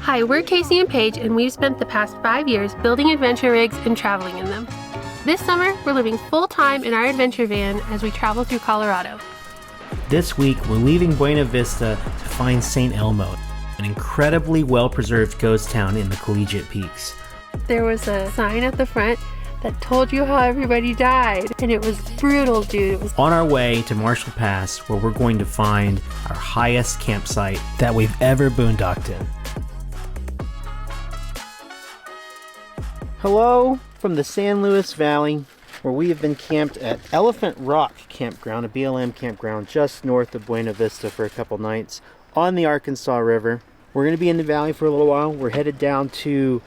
Hi, we're Casey and Paige, and we've spent the past 5 years building adventure rigs and traveling in them. This summer, we're living full-time in our adventure van as we travel through Colorado. This week, we're leaving Buena Vista to find St. Elmo, an incredibly well-preserved ghost town in the Collegiate Peaks. There was a sign at the front that told you how everybody died, and it was brutal, dude. It was On our way to Marshall Pass, where we're going to find our highest campsite that we've ever boondocked in. Hello from the San Luis Valley, where we have been camped at Elephant Rock Campground, a BLM campground just north of Buena Vista for a couple nights on the Arkansas River. We're going to be in the valley for a little while. We're headed down to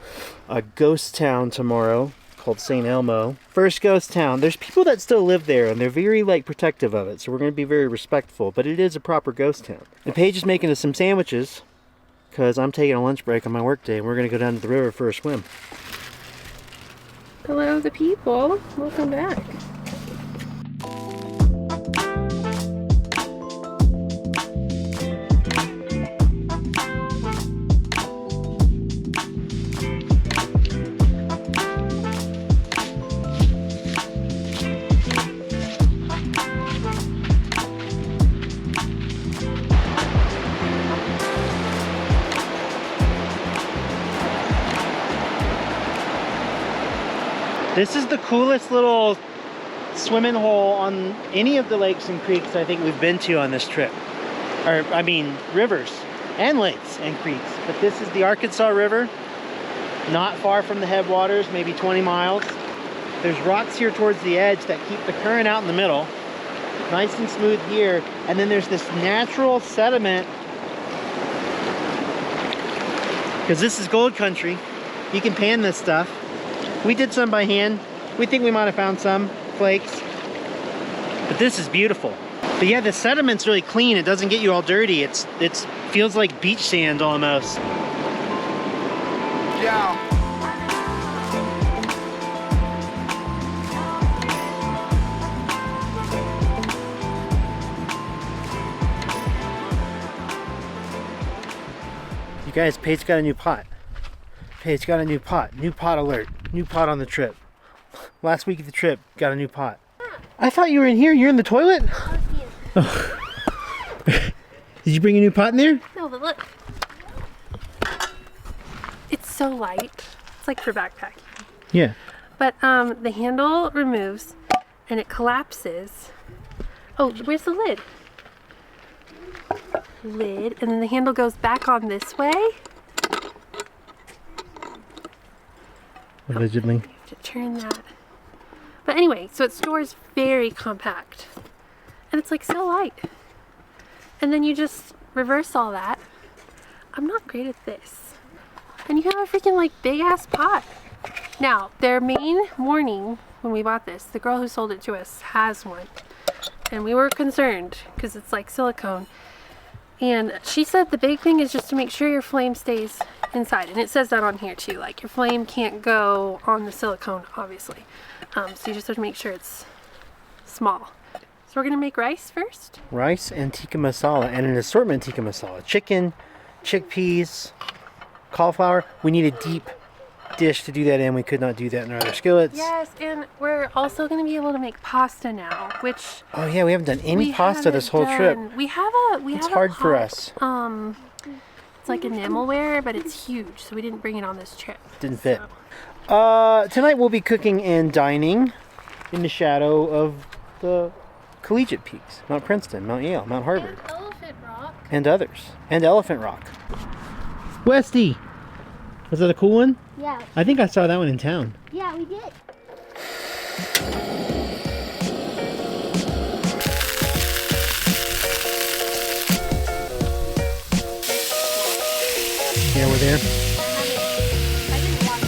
a ghost town tomorrow called St. Elmo. First ghost town. There's people that still live there and they're very protective of it, so we're going to be very respectful, but it is a proper ghost town. And Paige is making us some sandwiches because I'm taking a lunch break on my work day and we're going to go down to the river for a swim. hello, the people. Welcome back. This is the coolest little swimming hole on any of the lakes and creeks I think we've been to on this trip. Rivers and lakes and creeks. But this is the Arkansas River, not far from the headwaters, maybe 20 miles. There's rocks here towards the edge that keep the current out in the middle. Nice and smooth here. And then there's this natural sediment. Because this is gold country. You can pan this stuff. We did some by hand. We think we might have found some flakes. But this is beautiful. But yeah, the sediment's really clean. It doesn't get you all dirty. It feels like beach sand almost. Yeah. You guys, Paige got a new pot. Paige got a new pot. New pot alert. New pot on the trip. Last week of the trip, got a new pot. I thought you were in here. You're in the toilet? Oh. Did you bring a new pot in there? No, but look. It's so light. It's like for backpacking. Yeah. But the handle removes and it collapses. Oh, where's the lid? Lid, and then the handle goes back on this way. Allegedly. You have to turn that. But anyway, so it stores very compact. And it's like so light. And then you just reverse all that. I'm not great at this. And you have a freaking like big ass pot. Now, their main warning when we bought this, the girl who sold it to us has one. And we were concerned because it's like silicone. And she said the big thing is just to make sure your flame stays inside. And it says that on here too, like your flame can't go on the silicone, obviously. So you just have to make sure it's small. So we're gonna make rice first. Rice and tikka masala, and an assortment tikka masala. Chicken, chickpeas, cauliflower. We need a deep dish to do that in. We could not do that in our other skillets. Yes, and we're also gonna be able to make pasta now, which Oh yeah, we haven't done any pasta this whole trip. We have It's hard for us. It's like enamelware, but it's huge, so we didn't bring it on this trip. Didn't fit. Tonight we'll be cooking and dining in the shadow of the Collegiate Peaks. Mount Princeton, Mount Yale, Mount Harvard. And Elephant Rock. And others. And Elephant Rock. Westy! Was that a cool one? Yeah. I think I saw that one in town. Yeah, we did. Yeah, we're there. I didn't want to.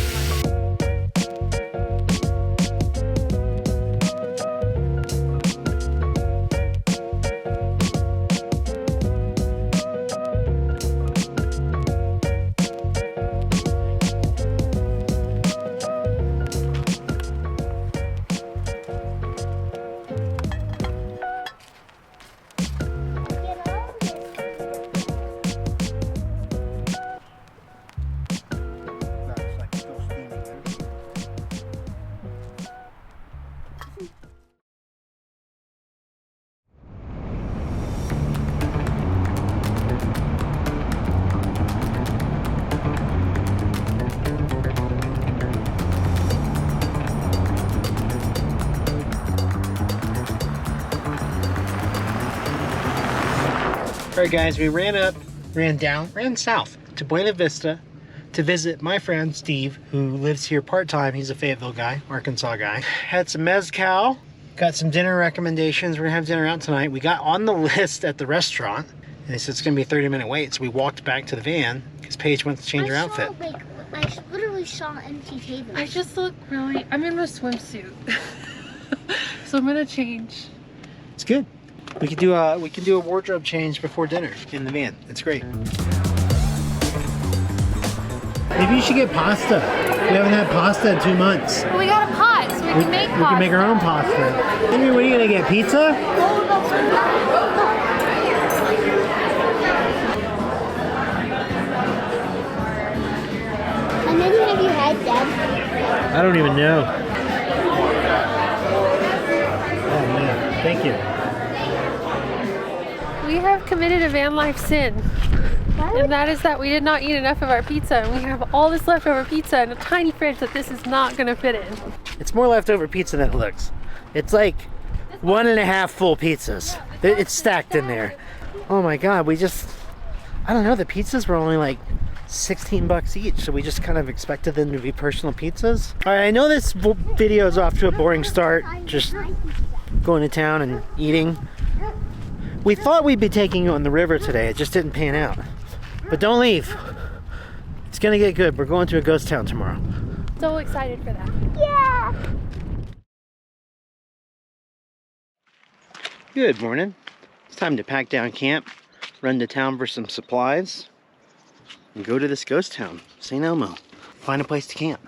Alright guys, we ran south to Buena Vista to visit my friend Steve, who lives here part-time. He's a Fayetteville guy, Arkansas guy. Had some mezcal, got some dinner recommendations. We're gonna have dinner out tonight. We got on the list at the restaurant, and they said it's gonna be a 30-minute wait, so we walked back to the van because Paige wants to change her outfit. I literally saw empty tables. I just look really, I'm in my swimsuit. So I'm gonna change. It's good. We can do a wardrobe change before dinner in the van. It's great. Maybe you should get pasta. We haven't had pasta in 2 months. Well, we got a pot, so we can make pasta. We can make our own pasta. Henry, what are you gonna get? Pizza? How many have you had, Dad? I don't even know. Oh man, thank you. We have committed a van life sin. And that is that we did not eat enough of our pizza, and we have all this leftover pizza in a tiny fridge that this is not gonna fit in. It's more leftover pizza than it looks. It's like 1.5 full pizzas. It's stacked in there. Oh my God, I don't know, the pizzas were only like 16 bucks each, so we just kind of expected them to be personal pizzas. All right, I know this video is off to a boring start, just going to town and eating. We thought we'd be taking you on the river today, it just didn't pan out. But don't leave. It's gonna get good. We're going to a ghost town tomorrow. So excited for that. Yeah! Good morning. It's time to pack down camp, run to town for some supplies, and go to this ghost town, St. Elmo. Find a place to camp.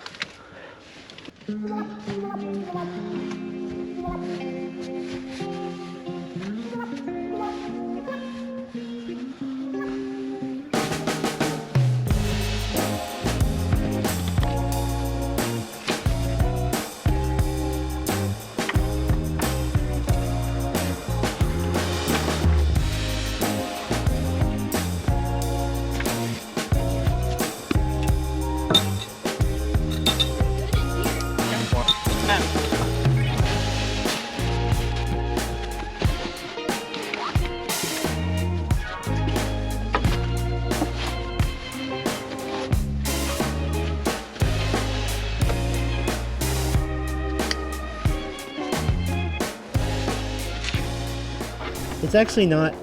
It's actually not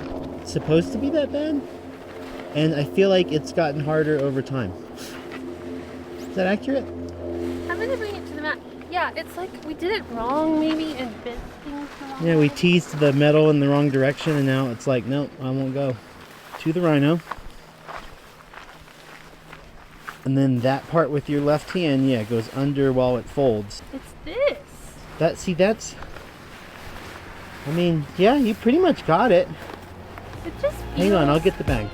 supposed to be that bad, and I feel like it's gotten harder over time. Is that accurate? I'm gonna bring it to the mat. Yeah, it's like we did it wrong maybe and bent things the wrong Yeah, we way. teased the metal in the wrong direction, and now it's like, nope, I won't go. To the rhino. And then that part with your left hand, yeah, goes under while it folds. It's this. That's... I mean, yeah, you pretty much got it. It just Hang on, feels- I'll get the bag.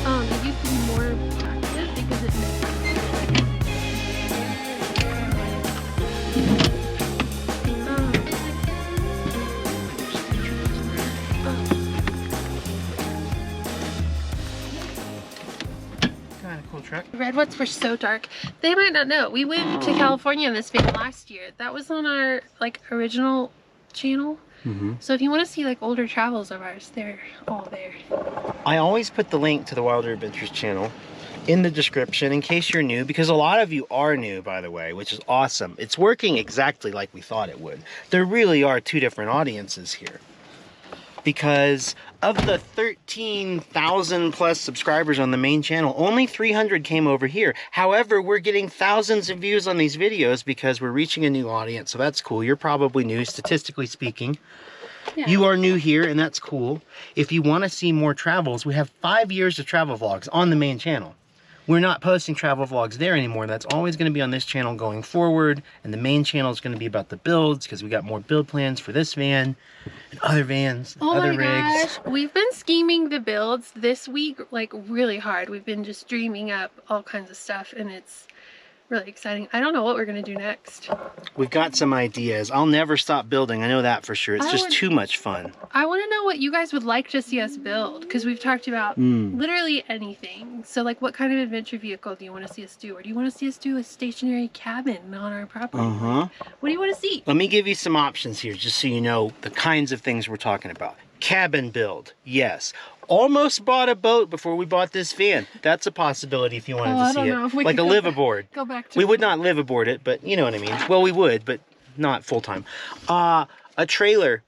It used to be more active because it Kind of cool truck. Redwoods were so dark. They might not know. We went to California in this van last year. That was on our like original channel. So if you want to see like older travels of ours, they're all there. I always put the link to the Wilder Adventures channel in the description in case you're new, because a lot of you are new, by the way, which is awesome. It's working exactly like we thought it would. There really are two different audiences here. Because of the 13,000 plus subscribers on the main channel, only 300 came over here. However, we're getting thousands of views on these videos because we're reaching a new audience, so that's cool. You're probably new, statistically speaking. Yeah. You are new here, and that's cool. If you want to see more travels, we have 5 years of travel vlogs on the main channel. We're not posting travel vlogs there anymore. That's always going to be on this channel going forward, and the main channel is going to be about the builds because we got more build plans for this van and other vans, and other rigs. Gosh, we've been scheming the builds this week like really hard. We've been just dreaming up all kinds of stuff, and it's really exciting. I don't know what we're going to do next. We've got some ideas. I'll never stop building. I know that for sure. It's just too much fun. I want to know what you guys would like to see us build, because we've talked about literally anything. So like, what kind of adventure vehicle do you want to see us do? Or do you want to see us do a stationary cabin on our property? Like, what do you want to see? Let me give you some options here just so you know the kinds of things we're talking about. Cabin build, yes. Almost bought a boat before we bought this van. That's a possibility if you wanted to see it. Like a live-aboard. Go back to we would not live aboard it, but you know what I mean. Well, we would, but not full-time. A trailer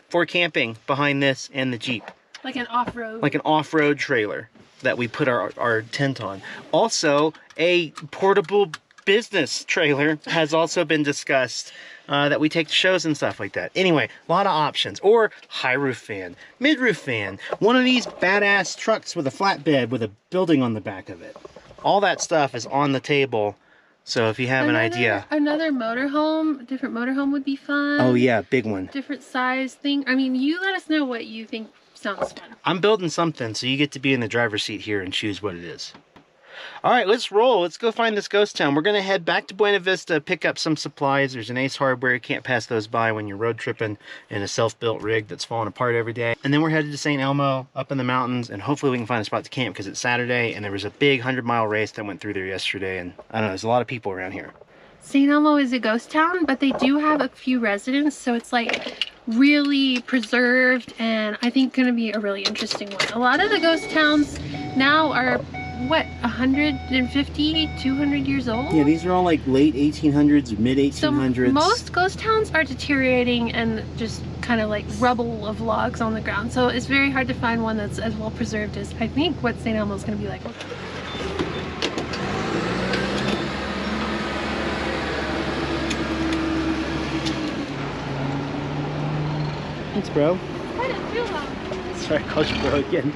for camping behind this and the Jeep. Like an off-road. Like an off-road trailer that we put our tent on. Also, a portable business trailer has also been discussed. That we take to shows and stuff like that. Anyway, a lot of options. Or high roof van, mid roof van, one of these badass trucks with a flatbed with a building on the back of it. All that stuff is on the table. So if you have an idea. Another motorhome, a different motorhome would be fun. Oh yeah, big one. Different size thing. I mean, you let us know what you think sounds fun. I'm building something, so you get to be in the driver's seat here and choose what it is. All right, let's roll. Let's go find this ghost town. We're going to head back to Buena Vista, pick up some supplies. There's an Ace Hardware. You can't pass those by when you're road tripping in a self-built rig that's falling apart every day. And then we're headed to St. Elmo, up in the mountains, and hopefully we can find a spot to camp because it's Saturday, and there was a big 100-mile race that went through there yesterday, and I don't know, there's a lot of people around here. St. Elmo is a ghost town, but they do have a few residents, so it's like really preserved, and I think going to be a really interesting one. A lot of the ghost towns now are what, 150, 200 years old? Yeah, these are all like late 1800s or mid 1800s. So most ghost towns are deteriorating and just kind of like rubble of logs on the ground. So it's very hard to find one that's as well preserved as I think what St. Elmo is going to be like. Thanks, bro. I didn't feel that. Sorry, I called you bro again.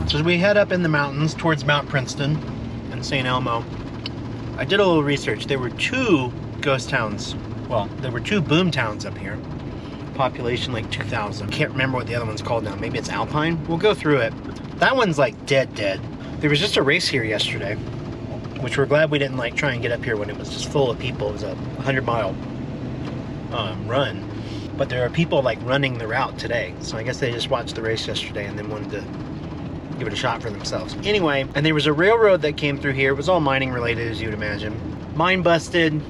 So as we head up in the mountains towards Mount Princeton and St. Elmo, I did a little research. There were 2 ghost towns. Well, there were 2 boom towns up here. Population like 2,000. Can't remember what the other one's called now. Maybe it's Alpine. We'll go through it. That one's like dead. There was just a race here yesterday, which we're glad we didn't like try and get up here when it was just full of people. It was a 100-mile run. But there are people like running the route today. So I guess they just watched the race yesterday and then wanted to give it a shot for themselves. Anyway, and there was a railroad that came through here. It was all mining related, as you'd imagine. Mine busted,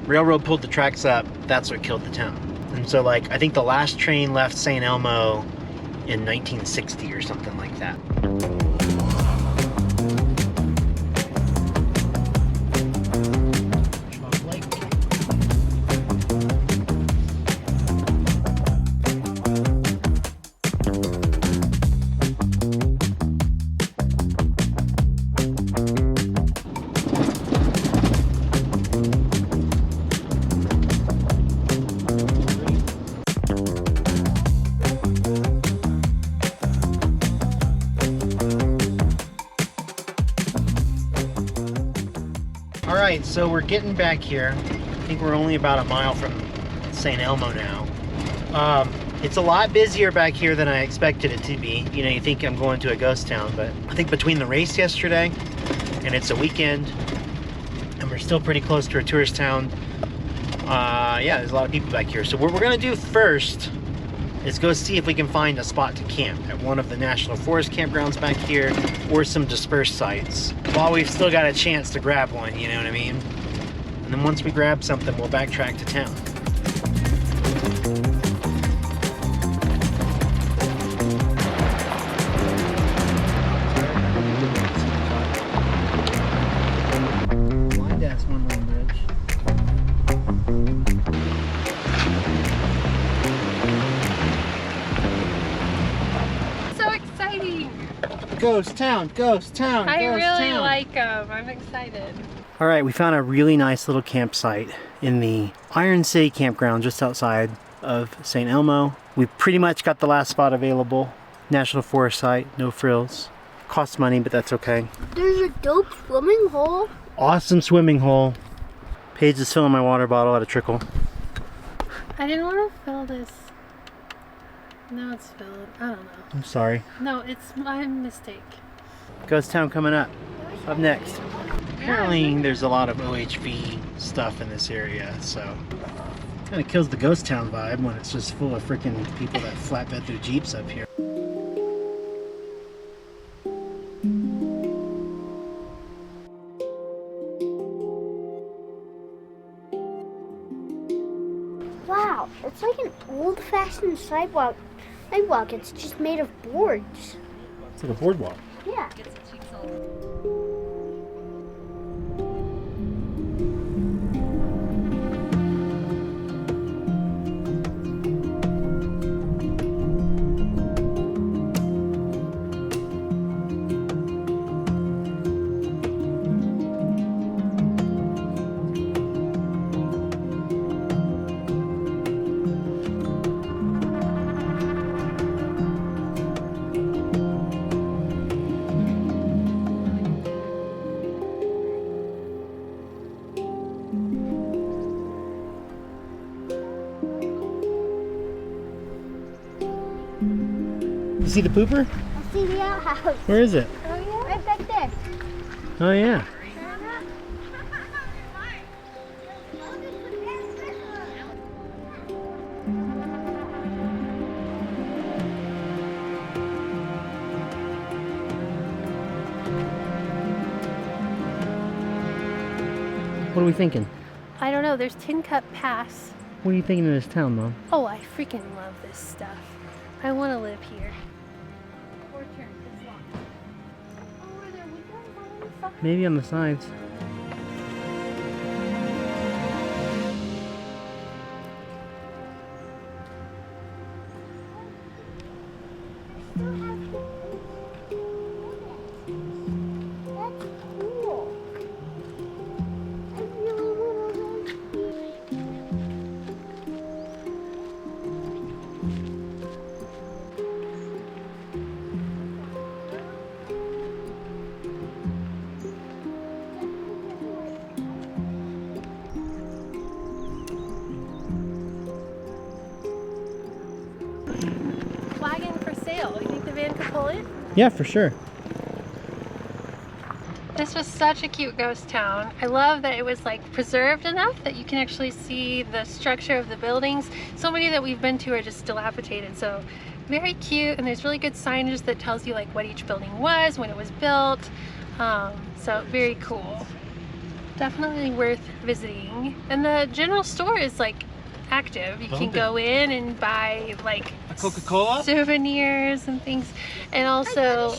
railroad pulled the tracks up. That's what killed the town. And so like, I think the last train left St. Elmo in 1960 or something like that. Alright, so we're getting back here. I think we're only about a mile from St. Elmo now. It's a lot busier back here than I expected it to be. You know, you think I'm going to a ghost town, but I think between the race yesterday and it's a weekend and we're still pretty close to a tourist town, yeah, there's a lot of people back here. So what we're gonna do first is go see if we can find a spot to camp at one of the National Forest campgrounds back here or some dispersed sites while we've still got a chance to grab one, you know what I mean? And then once we grab something, we'll backtrack to town. Blind ass one-lane bridge. So exciting! Ghost town, ghost town, I ghost really town. like them. I'm excited. All right, we found a really nice little campsite in the Iron City Campground just outside of St. Elmo. We pretty much got the last spot available. National Forest site, no frills. Costs money, but that's okay. There's a dope swimming hole. Awesome swimming hole. Paige is filling my water bottle at a trickle. I didn't want to fill this. Now it's filled. I don't know. I'm sorry. No, it's my mistake. Ghost town coming up. Up next. Apparently there's a lot of OHV stuff in this area, so kind of kills the ghost town vibe when it's just full of freaking people that flatbed their Jeeps up here. Wow, it's like an old-fashioned sidewalk. It's just made of boards. It's like a boardwalk. Yeah. You see the pooper? I see the outhouse. Where is it? Oh yeah? Right back there. Oh yeah. What are we thinking? I don't know. There's Tin Cup Pass. What are you thinking of this town, Mom? Oh, I freaking love this stuff. I want to live here. Maybe on the sides. That's cool. I really want to live Wagon for sale. You think the van could pull it? Yeah, for sure. This was such a cute ghost town. I love that it was like preserved enough that you can actually see the structure of the buildings. So many that we've been to are just dilapidated. So very cute, and there's really good signage that tells you like what each building was, when it was built. So very cool. Definitely worth visiting. And the general store is like active. You can go in and buy like A Coca-Cola? souvenirs and things. And also,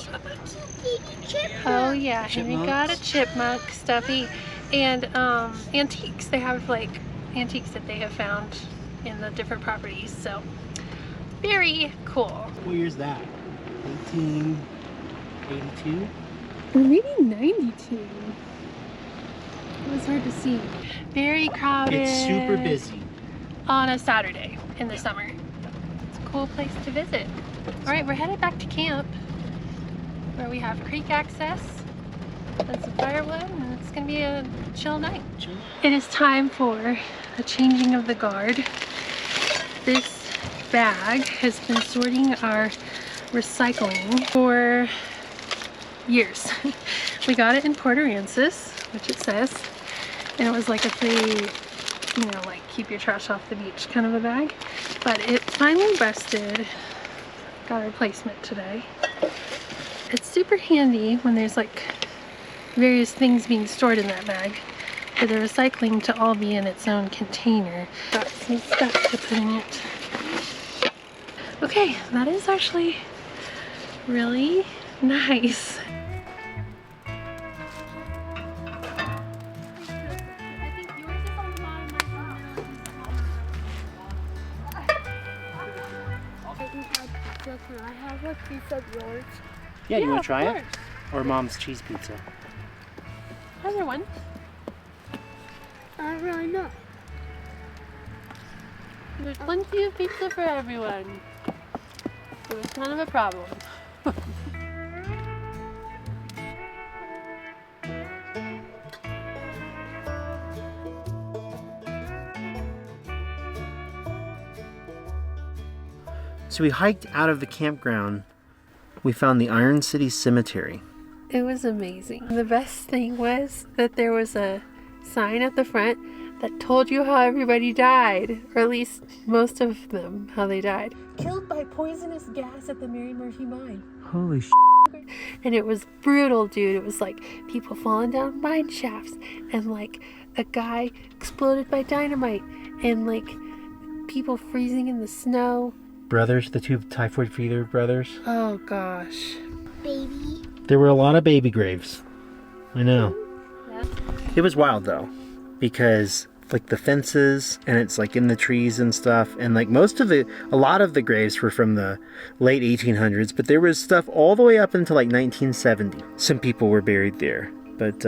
oh yeah, Henry got a Chipmunks? chipmunk stuffy. And antiques. They have like antiques that they have found in the different properties. So very cool. What year's that? 1882? Or maybe 92. It was hard to see. Very crowded. It's super busy. On a Saturday in the summer. It's a cool place to visit. All right, we're headed back to camp where we have creek access and some firewood, and it's gonna be a chill night. It is time for a changing of the guard. This bag has been sorting our recycling for years. We got it in Port Aransas, which it says, and it was like a free, you know, like keep your trash off the beach kind of a bag. But it finally busted. Got a replacement today. It's super handy when there's like various things being stored in that bag. for the recycling to all be in its own container. Got some stuff to put in it. Okay, that is actually really nice. Can I have a piece of yours? Yeah, you want of to try it? course. Or Mom's cheese pizza? Either one. I don't really know. There's plenty of pizza for everyone. So it's kind of a problem. So we hiked out of the campground. We found the Iron City Cemetery. It was amazing. The best thing was that there was a sign at the front that told you how everybody died, or at least most of them, how they died. Killed by poisonous gas at the Mary Murphy mine. Holy sh**. And it was brutal, dude. It was like people falling down mine shafts, and like a guy exploded by dynamite, and like people freezing in the snow. Brothers, the two typhoid fever brothers. Oh gosh. Baby. There were a lot of baby graves. I know. Yeah. It was wild though, because like the fences and it's like in the trees and stuff, and like a lot of the graves were from the late 1800s, but there was stuff all the way up until like 1970. Some people were buried there, but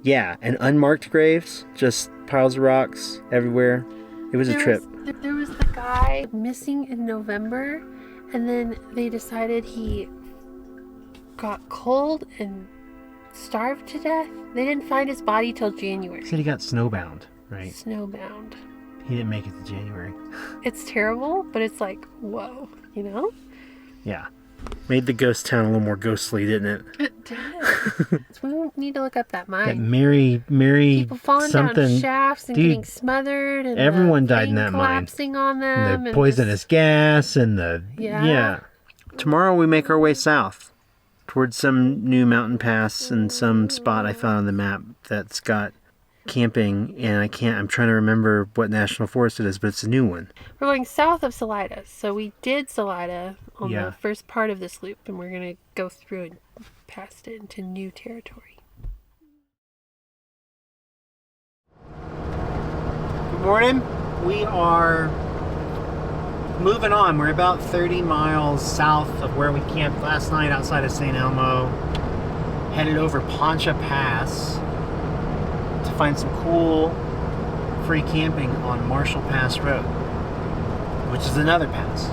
yeah, and unmarked graves, just piles of rocks everywhere. It was a trip. There was the guy missing in November, and then they decided he got cold and starved to death. They didn't find his body till January. Said he got snowbound, right? Snowbound. He didn't make it to January. It's terrible, but it's like, whoa, you know? Yeah. Made the ghost town a little more ghostly, didn't it? It did. So we need to look up that mine. That Mary People falling something. down shafts and Dude, getting smothered, and everyone the died in thing that mine. collapsing on them, And the poisonous gas and the Yeah. Tomorrow we make our way south towards some new mountain pass and some spot I found on the map that's got camping, and I'm trying to remember what national forest it is, but it's a new one. We're going south of Salida, so we did Salida on Yeah. the first part of this loop, and we're going to go through and past it into new territory. Good morning. We are moving on. We're about 30 miles south of where we camped last night outside of St. Elmo. Headed over Poncha Pass to find some cool free camping on Marshall Pass Road, which is another pass.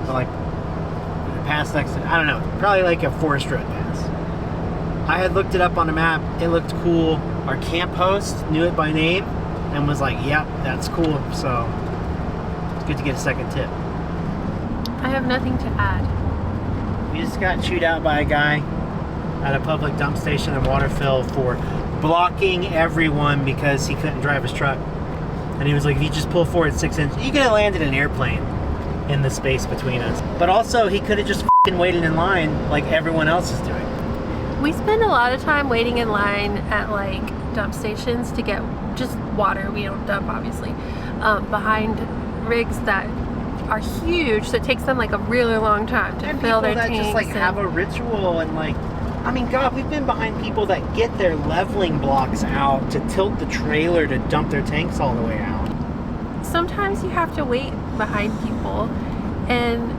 So like a pass next to, I don't know, probably like a forest road pass. I had looked it up on a map. It looked cool. Our camp host knew it by name and was like, yep, that's cool. So it's good to get a second tip. I have nothing to add. We just got chewed out by a guy at a public dump station in Waterville for blocking everyone because he couldn't drive his truck. And he was like, if you just pull forward 6 inches, you could have landed an airplane in the space between us. But also, he could have just f***ing waited in line like everyone else is doing. We spend a lot of time waiting in line at like dump stations to get just water. We don't dump, obviously, behind rigs that are huge, so it takes them like a really long time to fill their tanks. And people that just like have a ritual and like, I mean, God, we've been behind people that get their leveling blocks out to tilt the trailer to dump their tanks all the way out. Sometimes you have to wait behind people, and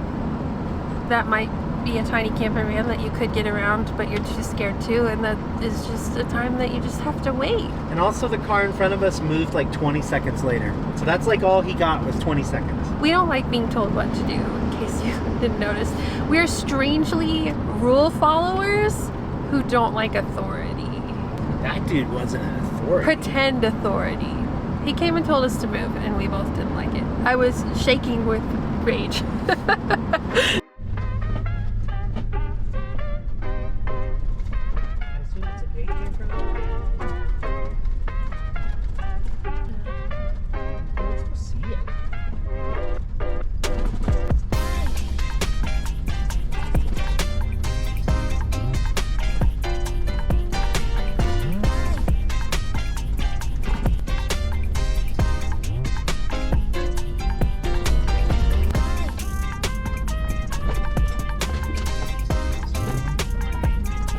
that might be a tiny camper van that you could get around, but you're too scared to, and that is just a time that you just have to wait. And also the car in front of us moved like 20 seconds later. So that's like all he got was 20 seconds. We don't like being told what to do, in case you didn't notice. We're strangely rule followers who don't like authority. That dude wasn't an authority. Pretend authority. He came and told us to move, and we both didn't like it. I was shaking with rage.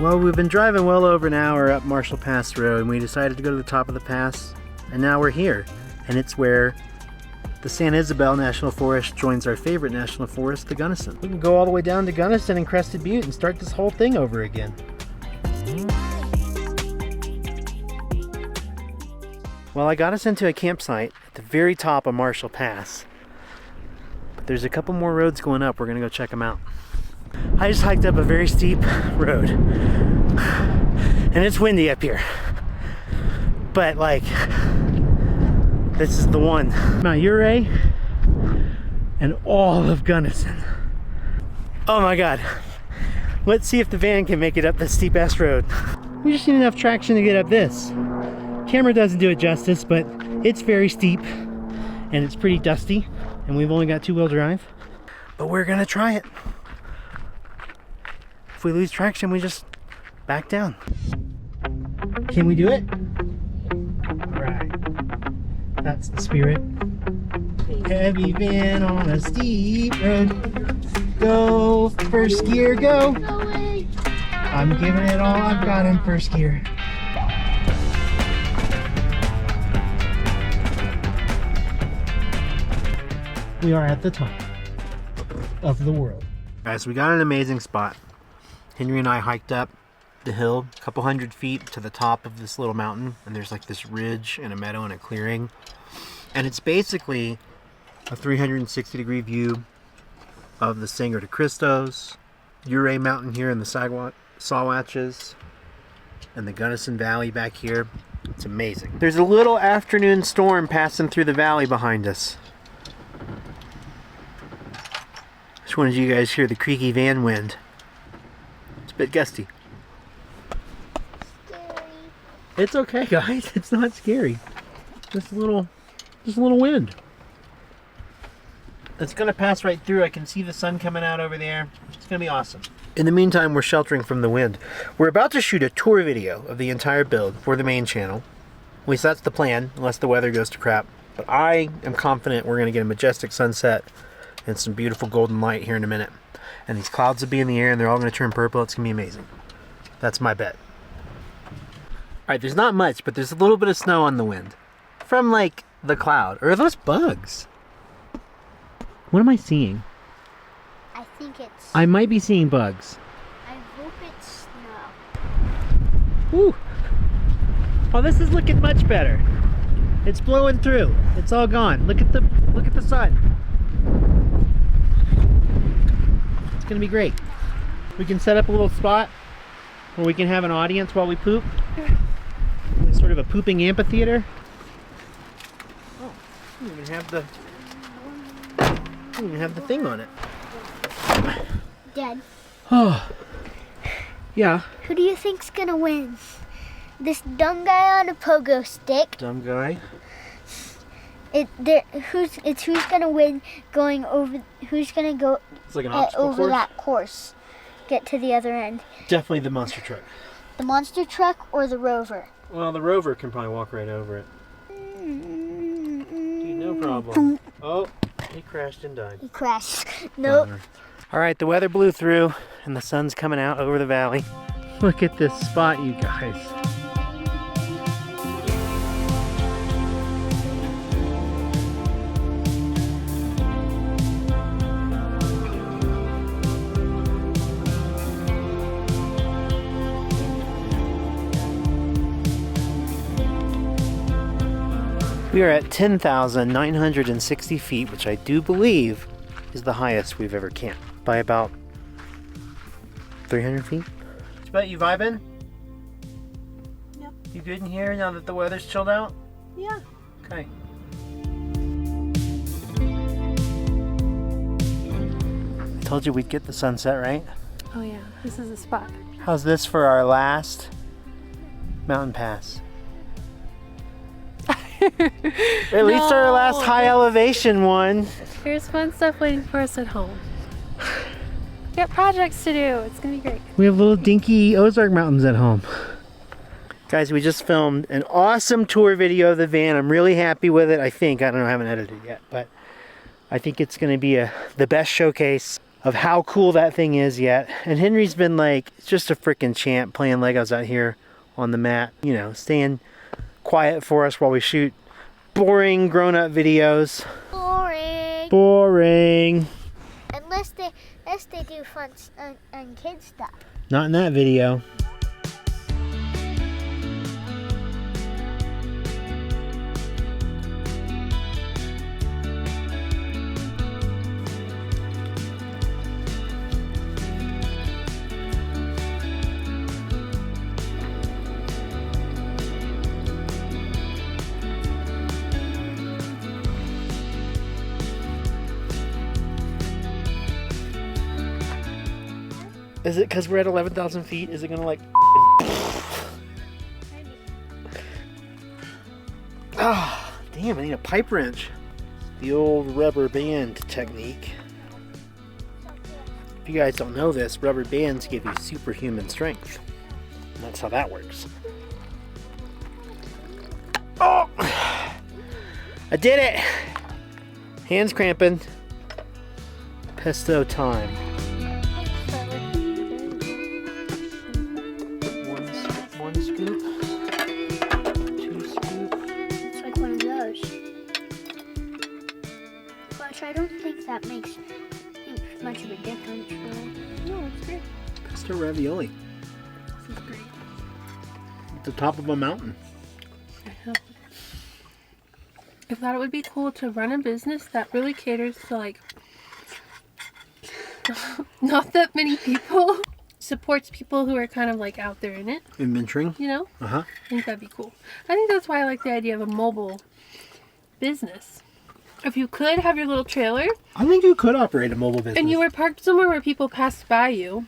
Well, we've been driving well over an hour up Marshall Pass Road, and we decided to go to the top of the pass, and now we're here. And it's where the San Isabel National Forest joins our favorite national forest, the Gunnison. We can go all the way down to Gunnison and Crested Butte and start this whole thing over again. Well, I got us into a campsite at the very top of Marshall Pass. But there's a couple more roads going up. We're gonna go check them out. I just hiked up a very steep road. And it's windy up here. But like, this is the one. Mount Ouray and all of Gunnison. Oh my God. Let's see if the van can make it up this steep ass road. We just need enough traction to get up this. Camera doesn't do it justice, but it's very steep and it's pretty dusty, and we've only got 2-wheel drive. But we're gonna try it. If we lose traction, we just back down. Can we do it? All right. That's the spirit. Heavy van on a steep road. Go, first gear, go. I'm giving it all I've got in first gear. We are at the top of the world. Guys, we got an amazing spot. Henry and I hiked up the hill a couple hundred feet to the top of this little mountain, and there's like this ridge and a meadow and a clearing, and it's basically a 360-degree view of the Sangre de Cristos, Ouray Mountain here in the Sawatches, and the Gunnison Valley back here. It's amazing. There's a little afternoon storm passing through the valley behind us. Just wanted you guys to hear the creaky van wind. It's a bit gusty. Scary. It's okay, guys. It's not scary. Just a little wind. It's gonna pass right through. I can see the sun coming out over there. It's gonna be awesome. In the meantime, we're sheltering from the wind. We're about to shoot a tour video of the entire build for the main channel. At least that's the plan, unless the weather goes to crap. But I am confident we're gonna get a majestic sunset and some beautiful golden light here in a minute. And these clouds will be in the air and they're all gonna turn purple. It's gonna be amazing. That's my bet. Alright, there's not much, but there's a little bit of snow on the wind. From like the cloud. Or are those bugs? What am I seeing? I think it's. I might be seeing bugs. I hope it's snow. Ooh. Oh, this is looking much better. It's blowing through. It's all gone. Look at the sun. It's gonna be great. We can set up a little spot where we can have an audience while we poop. Sort of a pooping amphitheater. Oh, we even have the thing on it. Dad, Oh, yeah. who do you think's gonna win? This dumb guy on a pogo stick. Dumb guy. Who's gonna win going over? Who's gonna go It's like an obstacle over course. that course? Get to the other end. Definitely the monster truck. The monster truck or the rover? Well, the rover can probably walk right over it. Dude, no problem. Oh, he crashed and died. He crashed. Nope. All right, the weather blew through and the sun's coming out over the valley. Look at this spot, you guys. We are at 10,960 feet, which I do believe is the highest we've ever camped, by about 300 feet. Bet you vibing? Yep. You good in here now that the weather's chilled out? Yeah. Okay. I told you we'd get the sunset, right? Oh yeah, this is a spot. How's this for our last mountain pass? At least our last high elevation one. Here's fun stuff waiting for us at home. We got projects to do. It's gonna be great. We have little dinky Ozark Mountains at home. Guys, we just filmed an awesome tour video of the van. I'm really happy with it. I don't know, I haven't edited it yet, but I think it's gonna be the best showcase of how cool that thing is yet. And Henry's been like just a freaking champ playing Legos out here on the mat, you know, staying quiet for us while we shoot boring grown-up videos. Boring. Boring. Unless they do fun and kid stuff. Not in that video. Is it because we're at 11,000 feet? Is it gonna like ah, damn, I need a pipe wrench. The old rubber band technique. If you guys don't know this, rubber bands give you superhuman strength. And that's how that works. Oh! I did it! Hands cramping. Pesto time. One scoop. 2 scoop. It's like one of those. But I don't think that makes much of a difference, really. No, it's great. Pesto ravioli. This is great. At the top of a mountain. I thought it would be cool to run a business that really caters to like not that many people. Supports people who are kind of like out there in it. In mentoring? You know? Uh-huh. I think that'd be cool. I think that's why I like the idea of a mobile business. If you could have your little trailer I think you could operate a mobile business. and you were parked somewhere where people passed by you,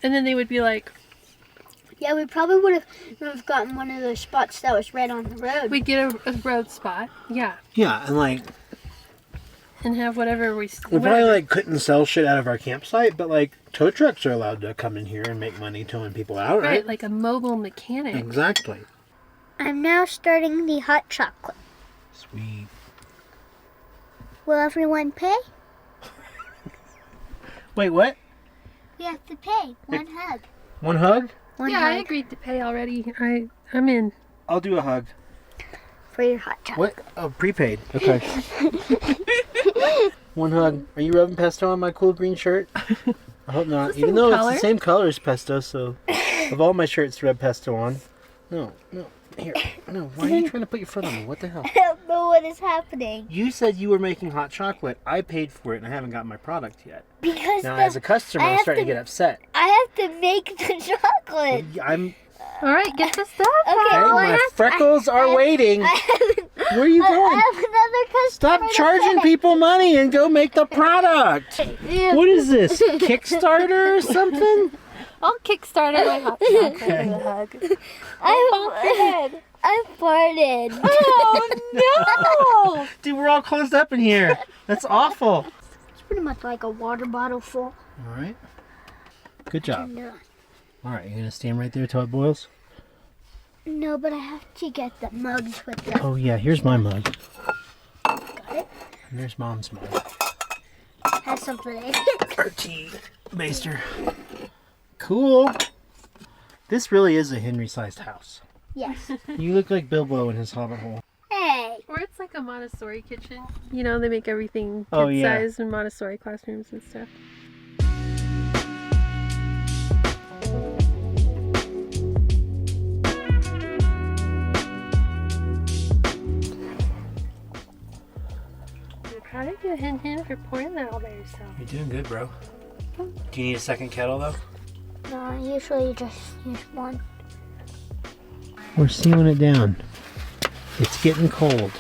and then they would be like, Yeah, we probably would have gotten one of those spots that was right on the road. we'd get a road spot. Yeah. Yeah, and like And have whatever we... we probably like couldn't sell shit out of our campsite, but like tow trucks are allowed to come in here and make money towing people out, right? Right, like a mobile mechanic. Exactly. I'm now starting the hot chocolate. Sweet. Will everyone pay? Wait, what? We have to pay. One hug. One hug? One Yeah, I hug agreed to pay already. I'm in. I'll do a hug. for your hot chocolate. What? Oh, prepaid. Okay. One hug. Are you rubbing pesto on my cool green shirt? I hope not. It's the Even same though color. it's the same color as pesto, so of all my shirts to rub pesto on. No. Here. No. Why are you trying to put your foot on me? What the hell? I don't know what is happening. You said you were making hot chocolate. I paid for it and I haven't got my product yet. Because Now, as a customer, I I'm have starting to to- get upset. I have to make the chocolate. I'm. All right, get the stuff Okay, Okay, out. well, I my have- freckles are waiting. Where are you I going? have another customer. Stop charging people money and go make the product. What is this? Kickstarter or something? I'll kickstart my hot chocolate Okay. with a hug. I farted. Oh no! Dude, we're all closed up in here. That's awful. It's pretty much like a water bottle full. All right. Good job. No, All right, you're going to stand right there till it boils? no, but I have to get the mugs with them. Oh, yeah, here's my mug. Got it? And there's Mom's mug. Has something in it. Our tea baster. Cool. This really is a Henry-sized house. Yes. You look like Bilbo in his hobbit hole. Hey. Or it's like a Montessori kitchen. You know, they make everything Oh, kid yeah. size in Montessori classrooms and stuff. I'm proud of you, Hen Hen, for pouring that all by yourself. You're doing good, bro. Do you need a second kettle, though? No, I usually just use one. We're sealing it down. It's getting cold.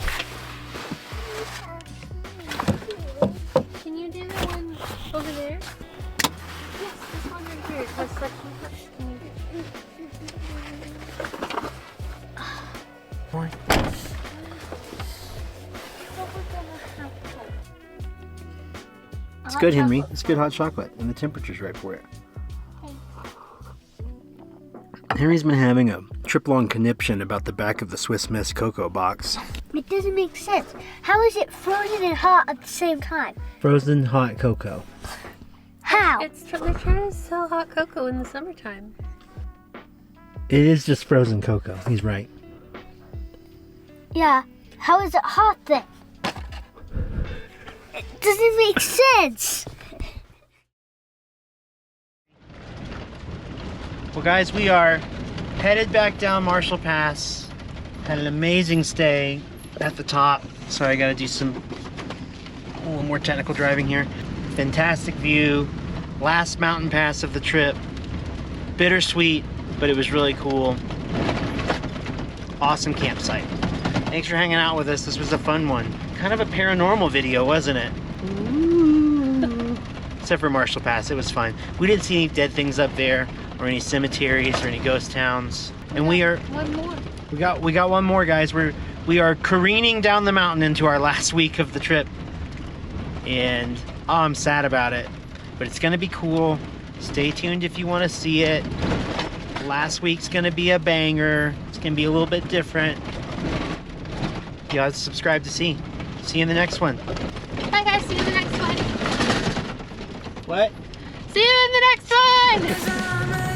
Can you do that one over there? Yes, this one right here. It has suction cups. Can you do Why? It's good, Henry. It's good hot chocolate, and the temperature's right for it. Henry's been having a trip-long conniption about the back of the Swiss Miss cocoa box. It doesn't make sense. How is it frozen and hot at the same time? Frozen hot cocoa. How? They're trying to sell hot cocoa in the summertime. It is just frozen cocoa. He's right. Yeah. How is it hot then? It doesn't make sense. Well, guys, we are headed back down Marshall Pass. Had an amazing stay at the top. Sorry, I gotta do a little more technical driving here. Fantastic view. Last mountain pass of the trip. Bittersweet, but it was really cool. Awesome campsite. Thanks for hanging out with us. This was a fun one. Kind of a paranormal video, wasn't it? Ooh. Except for Marshall Pass, it was fun. We didn't see any dead things up there, or any cemeteries, or any ghost towns. And we are... One more. We got one more, guys. We are careening down the mountain into our last week of the trip. And I'm sad about it. But it's gonna be cool. Stay tuned if you want to see it. Last week's gonna be a banger. It's gonna be a little bit different. You gotta subscribe to see. See you in the next one. Bye guys, see you in the next one. What? See you in the next one!